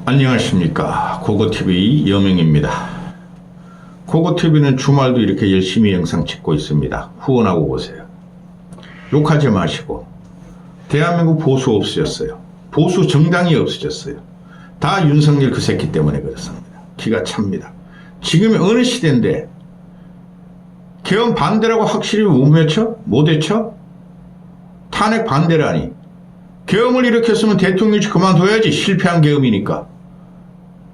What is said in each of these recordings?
안녕하십니까. 고고TV 여명입니다. 고고TV는 주말도 이렇게 열심히 영상 찍고 있습니다. 후원하고 보세요. 욕하지 마시고. 대한민국 보수 없어졌어요. 보수 정당이 없어졌어요. 다 윤석열 그 새끼 때문에 그렇습니다. 기가 찹니다. 지금이 어느 시대인데 개헌 반대라고 확실히 못 외쳐? 못 외쳐? 탄핵 반대라니. 계엄을 일으켰으면 대통령이 그만둬야지. 실패한 계엄이니까.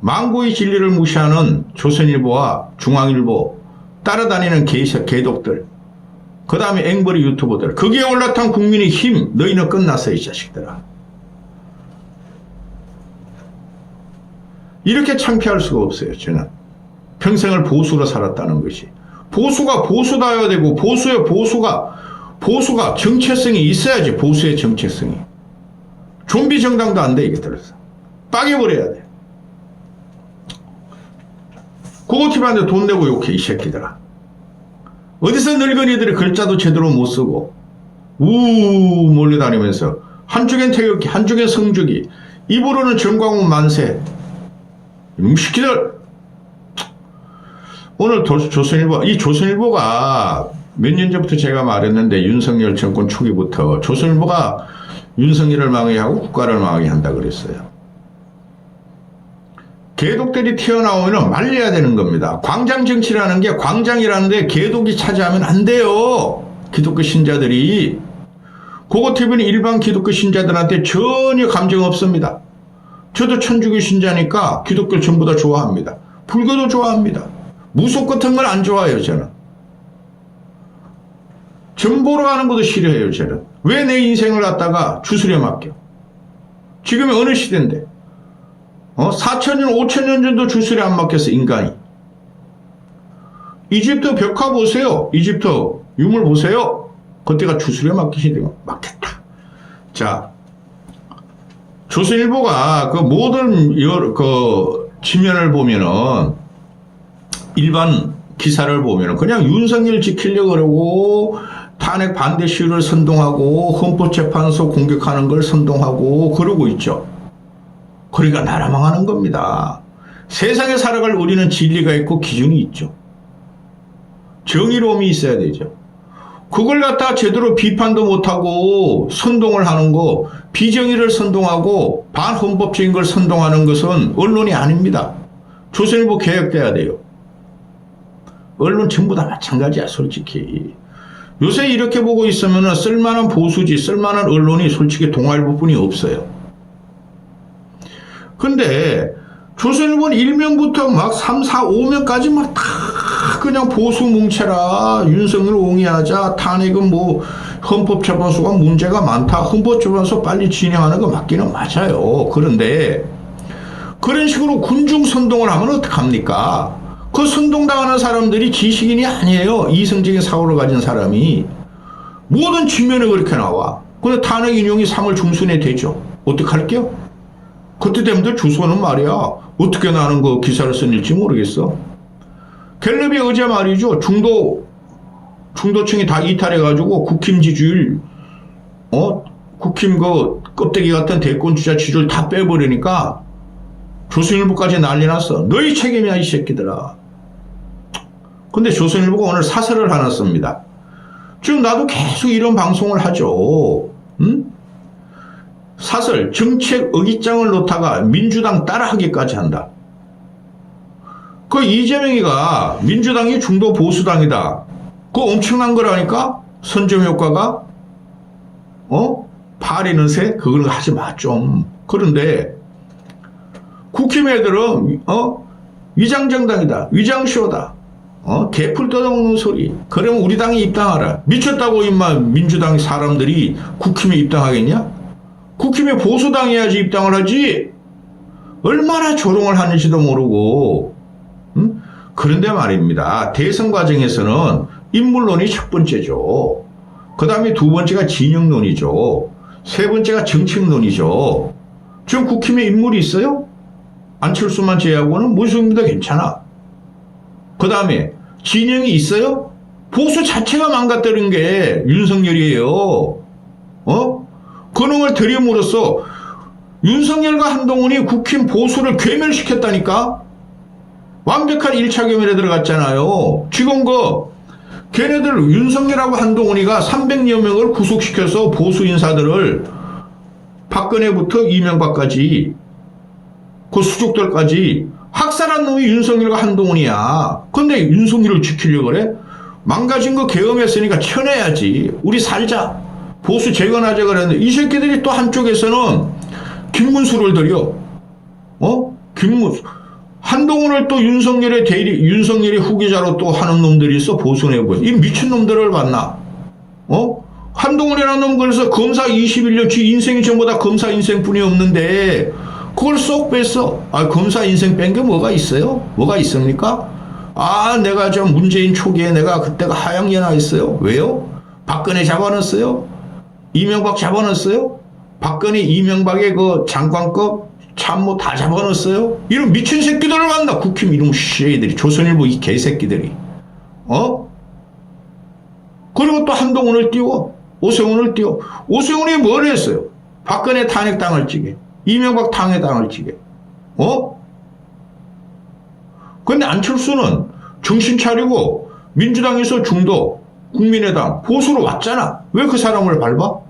망고의 진리를 무시하는 조선일보와 중앙일보 따라다니는 개독들, 그 다음에 앵벌이 유튜버들, 거기에 올라탄 국민의힘, 너희는 끝났어 이 자식들아. 이렇게 창피할 수가 없어요. 저는 평생을 보수로 살았다는 것이. 보수가 보수다야 되고, 보수가 정체성이 있어야지. 보수의 정체성이. 좀비 정당도 안 돼, 이게 들어서. 빠개버려야 돼. 고고TV한테 돈 내고 욕해, 이 새끼들아. 어디서 늙은이들이 글자도 제대로 못 쓰고, 몰려다니면서, 한쪽엔 태극기, 한쪽엔 성주기, 입으로는 정광훈 만세. 이놈 새끼들! 오늘 조선일보, 이 조선일보가 몇 년 전부터 제가 말했는데, 윤석열 정권 초기부터 조선일보가 윤석열을 망해하고 국가를 망해한다 그랬어요. 개독들이 튀어나오면 말려야 되는 겁니다. 광장 정치라는 게, 광장이라는데 개독이 차지하면 안 돼요. 기독교 신자들이. 고고TV는 일반 기독교 신자들한테 전혀 감정 없습니다. 저도 천주교 신자니까 기독교를 전부 다 좋아합니다. 불교도 좋아합니다. 무속 같은 건 안 좋아해요, 저는. 점 보러 가는 것도 싫어해요, 저는. 왜 내 인생을 갖다가 주술에 맡겨? 지금이 어느 시대인데? 4,000년, 5,000년 전도 주술에 안 맡겼어, 인간이. 이집트 벽화 보세요. 이집트 유물 보세요. 그때가 주술에 맡기시대요. 맡겼다. 자, 조선일보가 그 모든 지면을 보면은, 일반 기사를 보면은 그냥 윤석열 지키려고 그러고, 탄핵 반대 시위를 선동하고, 헌법재판소 공격하는 걸 선동하고, 그러고 있죠. 그러니까 나라 망하는 겁니다. 세상에 살아갈 우리는 진리가 있고 기준이 있죠. 정의로움이 있어야 되죠. 그걸 갖다 제대로 비판도 못하고 선동을 하는 거, 비정의를 선동하고 반헌법적인 걸 선동하는 것은 언론이 아닙니다. 조선일보 개혁돼야 돼요. 언론 전부 다 마찬가지야, 솔직히. 요새 이렇게 보고 있으면 쓸만한 보수지, 쓸만한 언론이 솔직히 동아일보뿐이 없어요. 근데 조선일보는 1면부터 막 3, 4, 5면까지 막 다 그냥 보수 뭉쳐라, 윤석열 옹이하자, 탄핵은 뭐 헌법재판소가 문제가 많다, 헌법재판소 빨리 진행하는 거 맞기는 맞아요. 그런데 그런 식으로 군중 선동을 하면 어떡합니까? 그 선동당하는 사람들이 지식인이 아니에요. 이성적인 사고를 가진 사람이. 모든 지면에 그렇게 나와. 근데 탄핵 인용이 3월 중순에 되죠. 어떡할게요? 그때 되면 주소는 말이야. 어떻게 나는 그 기사를 써낼지 모르겠어. 갤럽이 어제 말이죠. 중도층이 다 이탈해가지고 국힘 지지율, 국힘 그 껍데기 같은 대권 주자 지지율 다 빼버리니까 조선일보까지 난리 났어. 너희 책임이야, 이 새끼들아. 근데 조선일보가 오늘 사설을 하나 씁니다. 지금 나도 계속 이런 방송을 하죠. 응? 사설, 정책 어깃장을 놓다가 민주당 따라하기까지 한다. 그 이재명이가 민주당이 중도 보수당이다. 그거 엄청난 거라니까? 선점 효과가? 파리는 새? 그걸 하지 마, 좀. 그런데, 국힘 애들은, 위장정당이다. 위장쇼다. 개풀 뜯어먹는 소리. 그러면 우리 당에 입당하라. 미쳤다고, 임마, 민주당 사람들이 국힘에 입당하겠냐? 국힘에 보수당해야지 입당을 하지. 얼마나 조롱을 하는지도 모르고. 그런데 말입니다. 대선 과정에서는 인물론이 첫 번째죠. 그 다음에 두 번째가 진영론이죠. 세 번째가 정책론이죠. 지금 국힘에 인물이 있어요? 안철수만 제외하고는 무소입니다. 괜찮아. 그 다음에 진영이 있어요? 보수 자체가 망가뜨린 게 윤석열이에요. 그놈을 들임으로써 윤석열과 한동훈이 국힘 보수를 괴멸시켰다니까? 완벽한 1차 겸열에 들어갔잖아요. 지금 걔네들 윤석열하고 한동훈이가 300여 명을 구속시켜서 보수 인사들을 박근혜부터 이명박까지 그 수족들까지 학살한 놈이 윤석열과 한동훈이야. 근데 윤석열을 지키려고 그래? 망가진 거 계엄했으니까 쳐내야지. 우리 살자. 보수 재건하자 그랬는데 이 새끼들이 또 한쪽에서는 김문수를 들여. 김문수. 한동훈을 또 윤석열의 윤석열의 후계자로 또 하는 놈들이 있어, 보수 내부에. 이 미친놈들을 봤나? 한동훈이라는 놈 그래서 검사 21년, 지 인생이 전부 다 검사 인생뿐이 없는데, 그걸 쏙 뺐어. 검사 인생 뺀 게 뭐가 있어요? 뭐가 있습니까? 내가 문재인 초기에 내가 그때가 하향연화했어요. 왜요? 박근혜 잡아놨어요? 이명박 잡아놨어요? 박근혜, 이명박의 그 장관급 참모 다 잡아놨어요? 이런 미친 새끼들을 만나. 국힘 이름 씨애들이, 조선일보 이 개새끼들이. 그리고 또 한동훈을 띄워. 오세훈을 띄워. 오세훈이 뭘 했어요? 박근혜 탄핵당할 지게. 이명박 탄핵당할 지게. 근데 안철수는 정신 차리고 민주당에서 중도, 국민의당, 보수로 왔잖아. 왜 그 사람을 밟아?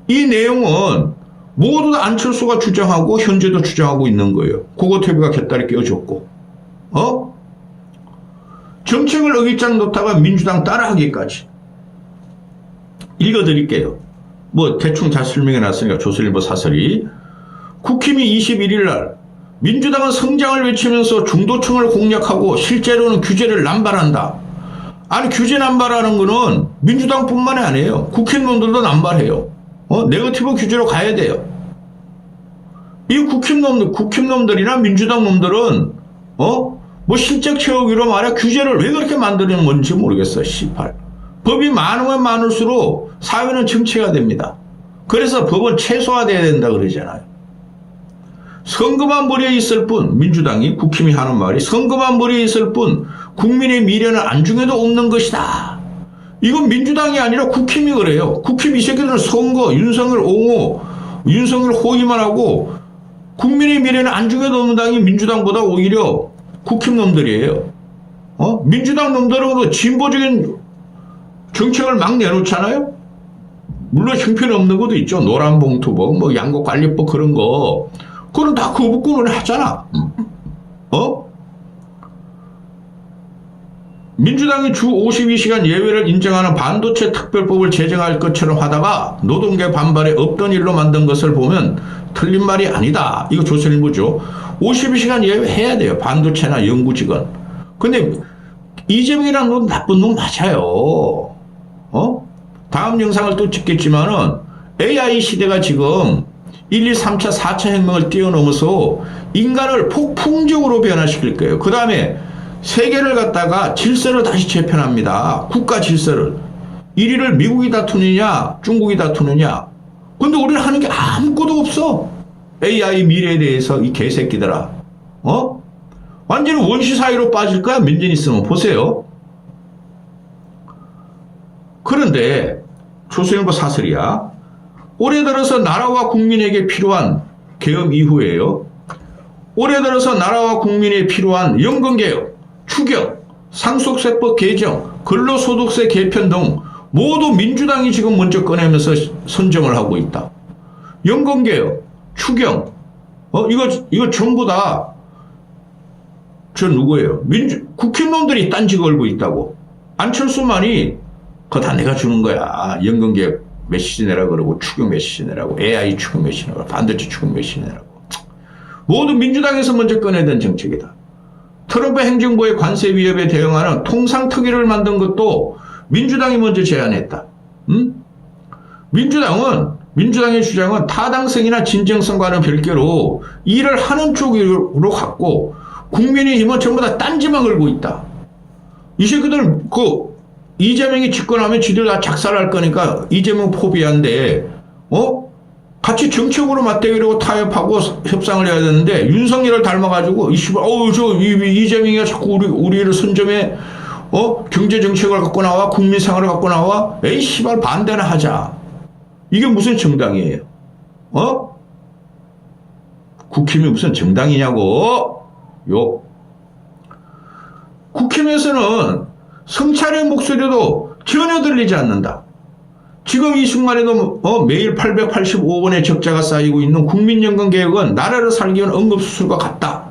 이 내용은 모두 다 안철수가 주장하고 현재도 주장하고 있는 거예요. 고고태비가 곁다리 끼워줬고. 정책을 어깃장 놓다가 민주당 따라하기까지. 읽어드릴게요. 대충 잘 설명해 놨으니까 조선일보 사설이. 국힘이 21일 날 민주당은 성장을 외치면서 중도층을 공략하고 실제로는 규제를 남발한다. 규제 남발하는 거는 민주당뿐만이 아니에요. 국힘놈들도 남발해요. 네거티브 규제로 가야 돼요. 이 국힘놈들이나 민주당 놈들은, 실적 채우기로 말해 규제를 왜 그렇게 만드는 건지 모르겠어요, 씨발. 법이 많으면 많을수록 사회는 정체가 됩니다. 그래서 법은 최소화돼야 된다 그러잖아요. 선거만 머리에 있을 뿐, 민주당이, 국힘이 하는 말이 선거만 머리에 있을 뿐 국민의 미래는 안중에도 없는 것이다. 이건 민주당이 아니라 국힘이 그래요. 국힘 이 새끼들은 선거, 윤석열 옹호, 윤석열 호의만 하고 국민의 미래는 안중에도 없는 당이 민주당보다 오히려 국힘 놈들이에요. 민주당 놈들은 진보적인 정책을 막 내놓잖아요. 물론 형편없는 것도 있죠. 노란봉투법, 양곡관리법 그런 거. 그건 다 거부권을 하잖아. 민주당이 주 52시간 예외를 인정하는 반도체 특별법을 제정할 것처럼 하다가 노동계 반발에 없던 일로 만든 것을 보면 틀린 말이 아니다. 이거 조선일보죠. 52시간 예외 해야 돼요. 반도체나 연구직원. 근데 이재명이라는 놈 나쁜 놈 맞아요. 다음 영상을 또 찍겠지만은 AI 시대가 지금 1, 2, 3차, 4차 혁명을 뛰어넘어서 인간을 폭풍적으로 변화시킬 거예요. 그 다음에 세계를 갖다가 질서를 다시 재편합니다. 국가 질서를. 1위를 미국이 다투느냐 중국이 다투느냐. 근데 우리는 하는 게 아무것도 없어. AI 미래에 대해서 이 개새끼들아. 완전히 원시 사회로 빠질 거야. 몇 년 있으면. 보세요. 그런데 조선일보 사설이야. 올해 들어서 나라와 국민에게 필요한 계엄 이후에요. 올해 들어서 나라와 국민에 필요한 연금개혁, 추경, 상속세법 개정, 근로소득세 개편 등 모두 민주당이 지금 먼저 꺼내면서 선정을 하고 있다. 연금개혁, 추경, 이거 전부 다 누구예요? 국힘놈들이 딴지 걸고 있다고. 안철수만이 그거 다 내가 주는 거야. 연금개혁 메시지 내라 그러고 추경 메시지 내라고 AI 추경 메시지 내라고 반도체 추경 메시지 내라고. 모두 민주당에서 먼저 꺼내야 되는 정책이다. 트럼프 행정부의 관세 위협에 대응하는 통상특위를 만든 것도 민주당이 먼저 제안했다. 민주당의 주장은 타당성이나 진정성과는 별개로 일을 하는 쪽으로 갔고 국민의힘은 전부 다 딴지만 걸고 있다. 이 새끼들 이재명이 집권하면 지들 다 작살할 거니까 이재명 포비아인데 같이 정책으로 맞대기로 타협하고 협상을 해야 되는데 윤석열을 닮아가지고 이재명이가 자꾸 우리를 선점해 경제 정책을 갖고 나와 국민 생활을 갖고 나와 에이 씨발 반대나 하자. 이게 무슨 정당이에요? 국힘이 무슨 정당이냐고. 국힘에서는 성찰의 목소리도 전혀 들리지 않는다. 지금 이 순간에도 매일 885번의 적자가 쌓이고 있는 국민연금개혁은 나라를 살기 위한 응급수술과 같다.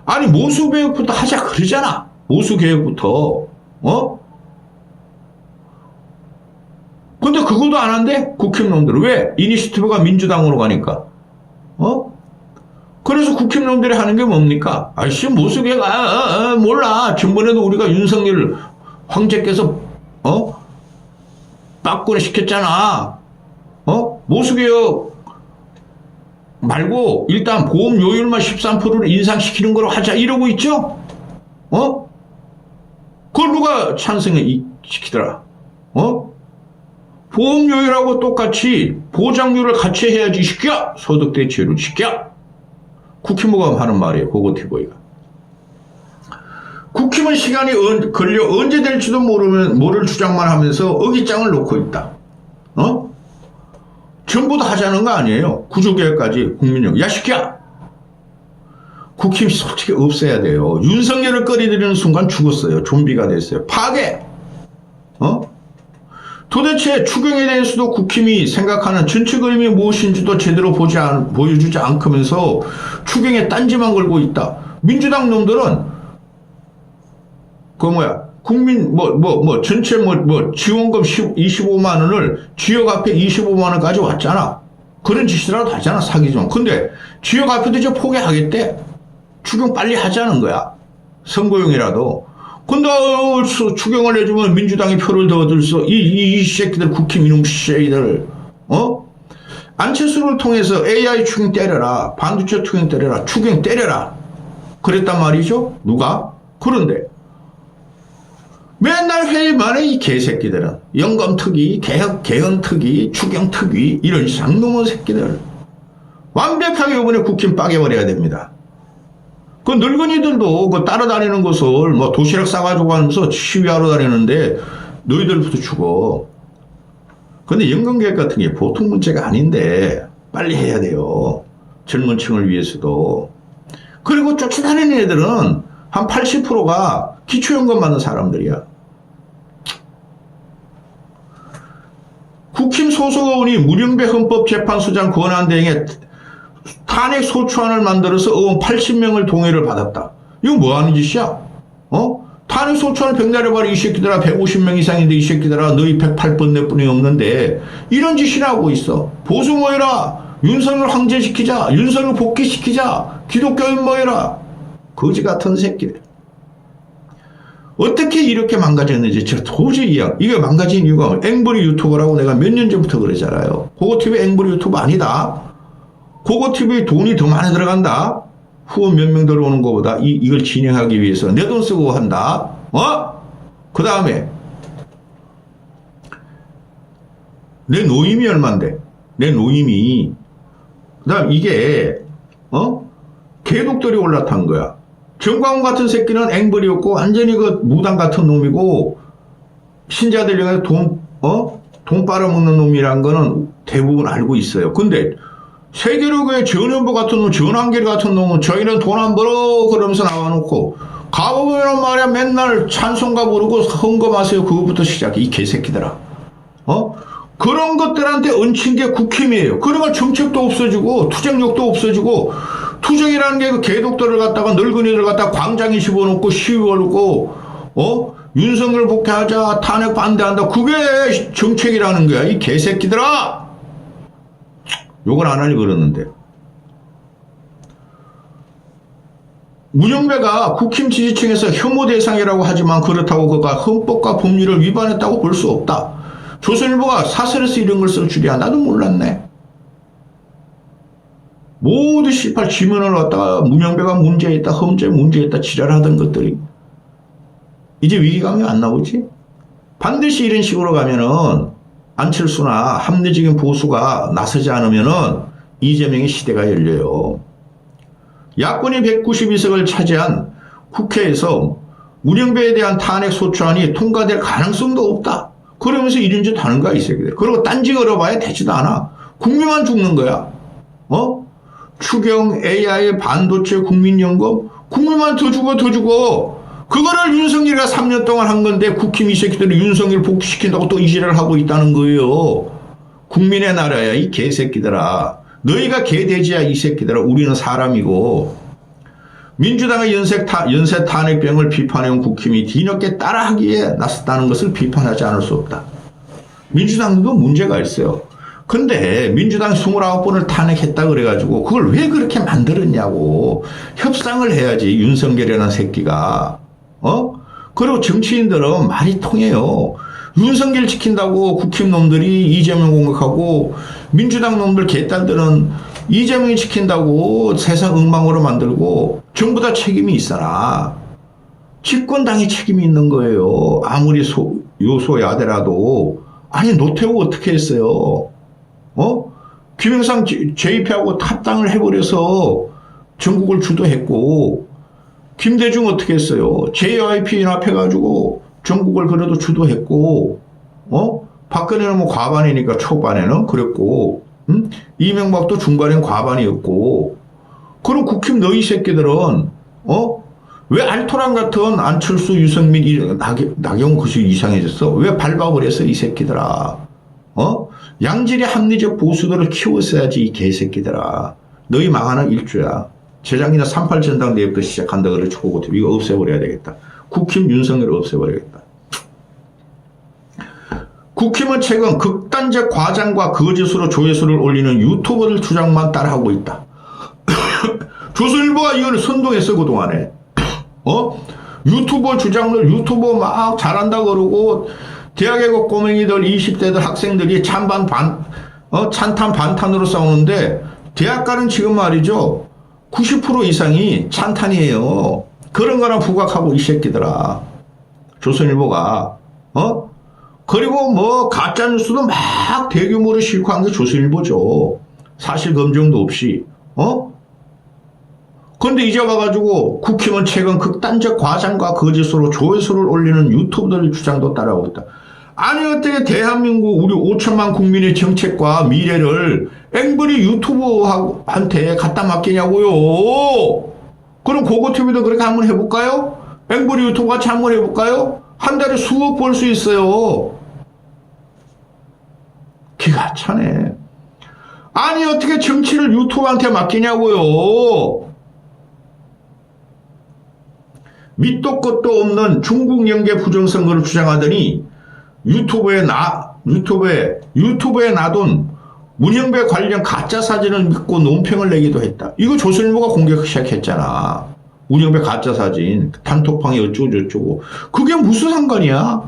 아니 모수개혁부터 하자 그러잖아. 모수개혁부터. 근데 그것도 안 한대? 국힘놈들은. 왜? 이니시티브가 민주당으로 가니까. 그래서 국힘놈들이 하는 게 뭡니까? 아이씨 모수개혁 몰라. 전번에도 우리가 윤석열 황제께서 빠꾸를 시켰잖아. 모수개혁 말고 일단 보험료율만 13%를 인상시키는 거로 하자 이러고 있죠? 그걸 누가 찬성해 시키더라? 보험료율하고 똑같이 보장료를 같이 해야지 시켜. 소득대체율을 시켜. 국힘모가 하는 말이에요. 고고티보이가. 국힘은 시간이 걸려 언제 될지도 모를 주장만 하면서 어깃장을 놓고 있다. 전부 다 하자는 거 아니에요. 구조개혁까지 국민용. 야 시켜. 국힘이 솔직히 없애야 돼요. 윤석열을 끌어들이는 순간 죽었어요. 좀비가 됐어요. 파괴. 도대체 추경에 대해서도 국힘이 생각하는 전체 그림이 무엇인지도 제대로 보여주지 않으면서 추경에 딴지만 걸고 있다. 민주당 놈들은 국민 전체 지원금 25만 원을 지역 앞에 25만 원까지 왔잖아. 그런 짓이라도 하잖아. 사기 좀. 근데 지역 앞에도 이제 포기하겠대. 추경 빨리 하자는 거야. 선거용이라도. 근데 추경을 내주면 민주당이 표를 더 얻을 수, 이 새끼들, 국힘 이놈 새끼들, 안철수를 통해서 AI 추경 때려라. 반도체 추경 때려라. 추경 때려라. 그랬단 말이죠. 누가? 그런데 맨날 회의만 해. 이 개새끼들은. 연금특위, 개헌특위, 추경특위 이런 장놈의 새끼들. 완벽하게 이번에 국힘 빠개버려야 됩니다. 그 늙은이들도 그 따라다니는 것을 도시락 싸가지고 하면서 시위하러 다니는데 너희들부터 죽어. 근데 연금개혁 같은 게 보통 문제가 아닌데 빨리 해야 돼요. 젊은 층을 위해서도. 그리고 쫓아다니는 애들은 한 80%가 기초연금 받는 사람들이야. 국힘 소속 의원이 문영배 헌법재판소장 권한대행에 탄핵 소추안을 만들어서 의원 80명을 동의를 받았다. 이거 뭐 하는 짓이야? 탄핵 소추안을 백날해봐라 이 새끼들아. 150명 이상인데 이 새끼들아. 너희 108번 낼 뿐이 없는데 이런 짓이나 하고 있어. 보수 모여라. 윤석열 황제시키자. 윤석열 복귀시키자. 기독교인 모여라. 거지 같은 새끼들. 어떻게 이렇게 망가졌는지 제가 도저히 이게 망가진 이유가 앵벌이 유튜버라고 내가 몇 년 전부터 그러잖아요. 고고TV 앵벌이 유튜버 아니다. 고고TV 돈이 더 많이 들어간다. 후원 몇 명 들어오는 것보다 이걸 진행하기 위해서 내 돈 쓰고 한다. 그 다음에 내 노임이 얼만데. 내 노임이. 그 다음 이게 개독들이 올라탄 거야. 정광훈 같은 새끼는 앵벌이었고 완전히 그 무당 같은 놈이고 신자들 중에 돈 빨아먹는 놈이란 거는 대부분 알고 있어요. 근데 세계로교의 전현보 같은 놈, 전한길 같은 놈은 저희는 돈 안 벌어 그러면서 나와놓고 가보면 말이야 맨날 찬송가 부르고 헌금하세요. 그거부터 시작해. 이 개새끼들아. 그런 것들한테 얹힌 게 국힘이에요. 그러니까 정책도 없어지고 투쟁력도 없어지고 투쟁이라는 게 그 개독들을 갖다가 늙은이들 갖다가 광장에 집어넣고 시위 걸고 윤석열 복귀하자 탄핵 반대한다. 그게 정책이라는 거야. 이 개새끼들아. 욕을 안 하려고 그러는데. 문영배가 국힘 지지층에서 혐오 대상이라고 하지만 그렇다고 그가 헌법과 법률을 위반했다고 볼 수 없다. 조선일보가 사설에서 이런 걸 쓸 줄이야. 나도 몰랐네. 모두 씨발 지문을 갖다가 문영배가 문제있다, 헌재 문제있다 지랄하던 것들이 이제 위기감이 안 나오지? 반드시 이런 식으로 가면은 안철수나 합리적인 보수가 나서지 않으면은 이재명의 시대가 열려요. 야권이 192석을 차지한 국회에서 문영배에 대한 탄핵 소추안이 통과될 가능성도 없다. 그러면서 이런 짓 하는 거야, 이 새끼들. 그리고 딴지 걸어봐야 되지도 않아. 국민만 죽는 거야. 추경 주경 AI 반도체 국민연금 국민만 더 주고 더 주고 그거를 윤석열이가 3년 동안 한 건데 국힘 이 새끼들이 윤석열 복귀시킨다고 또 이지랄을 하고 있다는 거예요. 국민의 나라야 이 개새끼들아. 너희가 개돼지야 이 새끼들아. 우리는 사람이고. 민주당의 연쇄 탄핵병을 비판해온 국힘이 뒤늦게 따라하기에 나섰다는 것을 비판하지 않을 수 없다. 민주당도 문제가 있어요. 근데 민주당 29번을 탄핵했다 그래가지고 그걸 왜 그렇게 만들었냐고. 협상을 해야지 윤석열이라는 새끼가. 그리고 정치인들은 말이 통해요. 윤석열 지킨다고 국힘 놈들이 이재명 공격하고 민주당 놈들 개딸들은 이재명이 지킨다고 세상 엉망으로 만들고 전부 다 책임이 있어라. 집권당이 책임이 있는 거예요. 아무리 요소야대라도. 아니 노태우 어떻게 했어요? 김영삼 재입하고 탑당을 해버려서 전국을 주도했고 김대중 어떻게 했어요? JYP 연합해가지고 전국을 그래도 주도했고 박근혜는 뭐 과반이니까 초반에는 그랬고 이명박도 중반엔 과반이었고 그럼 국힘 너희 새끼들은 왜 알토란 같은 안철수 유승민 나경원 그수 이상해졌어? 왜 밟아버렸어 이 새끼들아? 양질의 합리적 보수들을 키웠어야지 이 개새끼들아. 너희 망하는 일주야. 재작년에 38 전당대회부터 시작한다 그러지 고고팀 이거 없애버려야 되겠다. 국힘 윤석열을 없애버려야겠다. 국힘은 최근 극단적 과장과 거짓으로 조회수를 올리는 유튜버들 주장만 따라하고 있다. 조선일보가 이걸 선동했어 그동안에. 유튜버 주장을 유튜버 막 잘한다 그러고 대학의 그 꼬맹이들 20대들 학생들이 찬탄 반탄으로 싸우는데 대학가는 지금 말이죠 90% 이상이 찬탄이에요. 그런 거랑 부각하고 이 새끼들아. 조선일보가 그리고 뭐 가짜뉴스도 막 대규모로 싣고 한 게 조선일보죠. 사실 검증도 없이 그런데 이제 와가지고 국힘은 최근 극단적 과장과 거짓으로 조회수를 올리는 유튜브들 주장도 따라오고 있다. 아니 어떻게 대한민국 우리 5천만 국민의 정책과 미래를 앵벌이 유튜브한테 갖다 맡기냐고요. 그럼 고고TV도 그렇게 한번 해볼까요? 앵벌이 유튜브 같이 한번 해볼까요? 한 달에 수억 벌 수 있어요. 기가 차네. 아니 어떻게 정치를 유튜브한테 맡기냐고요. 밑도 끝도 없는 중국 연계 부정선거를 주장하더니 유튜브에 놔둔 문형배 관련 가짜 사진을 믿고 논평을 내기도 했다. 이거 조선일보가 공격 시작했잖아. 문형배 가짜 사진 단톡방에 어쩌고저쩌고. 그게 무슨 상관이야?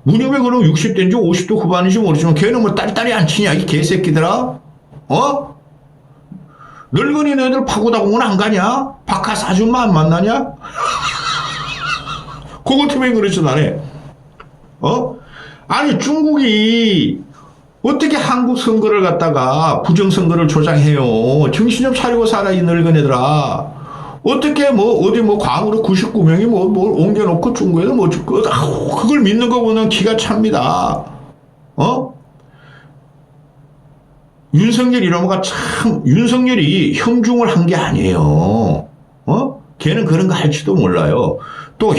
문형배 그럼 60대인지 50대 후반인지 모르지만 걔는 뭐 딸딸이 안 치냐 이 개새끼들아? 늙은이 애들 파고다 공은 안 가냐? 박하사 아줌마 안 만나냐? 그거 때문에 그랬죠 나네. 아니 중국이 어떻게 한국 선거를 갖다가 부정선거를 조장해요. 정신 좀 차리고 살아 이 늙은 애들아. 어떻게 뭐 어디 뭐 광으로 99명이 뭘 옮겨놓고 중국에서 뭐 그걸 믿는 거 보면 기가 찹니다. 윤석열 이놈가 참 윤석열이 형중을 한 게 아니에요. 걔는 그런 거 할지도 몰라요. 또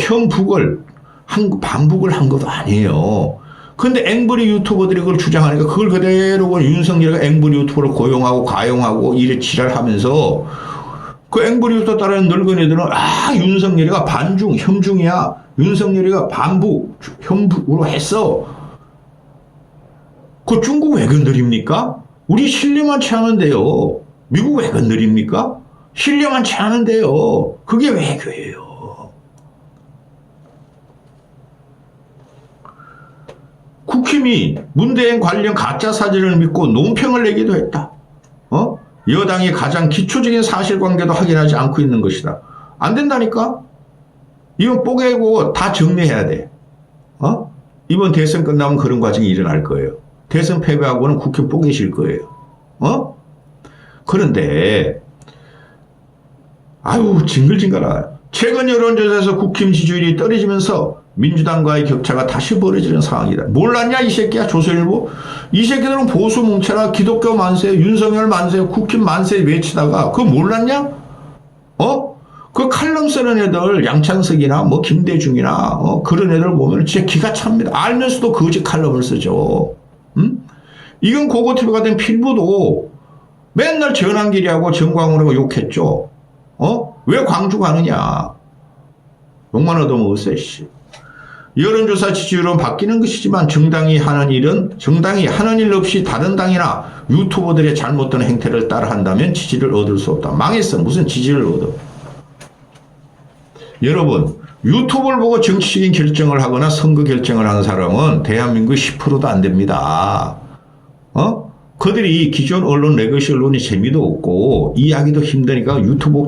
반북을 한 것도 아니에요. 근데 앵벌이 유튜버들이 그걸 주장하니까 그걸 그대로 윤석열이가 앵벌이 유튜버를 고용하고 가용하고 이래 지랄하면서 그 앵벌이 유튜버 따르는 늙은이들은 윤석열이가 반중 형중이야. 윤석열이가 반북 형북으로 했어. 그 중국 왜 건드립니까? 우리 신뢰만 취하면 돼요. 미국 왜 건드립니까? 신뢰만 취하면 돼요. 그게 외교예요. 국힘이 문대행 관련 가짜 사진을 믿고 논평을 내기도 했다. 여당이 가장 기초적인 사실관계도 확인하지 않고 있는 것이다. 안 된다니까? 이건 뽀개고 다 정리해야 돼. 이번 대선 끝나면 그런 과정이 일어날 거예요. 대선 패배하고는 국힘 뽀개실 거예요. 그런데 아유 징글징글하다. 최근 여론조사에서 국힘 지지율이 떨어지면서 민주당과의 격차가 다시 벌어지는 상황이다. 몰랐냐 이 새끼야 조선일보? 이 새끼들은 보수 뭉쳐라 기독교 만세 윤석열 만세 국힘 만세 외치다가 그거 몰랐냐? 그 칼럼 쓰는 애들 양찬석이나 뭐 김대중이나 그런 애들 보면 진짜 기가 찹니다. 알면서도 거짓 칼럼을 쓰죠. 이건 고고TV가 된 필부도 맨날 전한길이하고 정광훈하고 욕했죠. 왜 광주 가느냐? 욕만 얻어먹었어요, 씨. 여론조사 지지율은 바뀌는 것이지만 정당이 하는 일 없이 다른 당이나 유튜버들의 잘못된 행태를 따라한다면 지지를 얻을 수 없다. 망했어. 무슨 지지를 얻어. 여러분 유튜브를 보고 정치적인 결정을 하거나 선거 결정을 하는 사람은 대한민국 10%도 안 됩니다. 그들이 기존 언론 레거시 언론이 재미도 없고 이해하기도 힘드니까 유튜브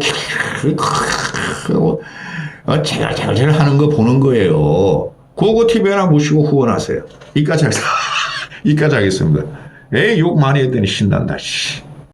제가 하는 거 보는 거예요. 고고TV 하나 보시고 후원하세요. 이까지 하겠습니다. 에이 욕 많이 했더니 신난다. 씨.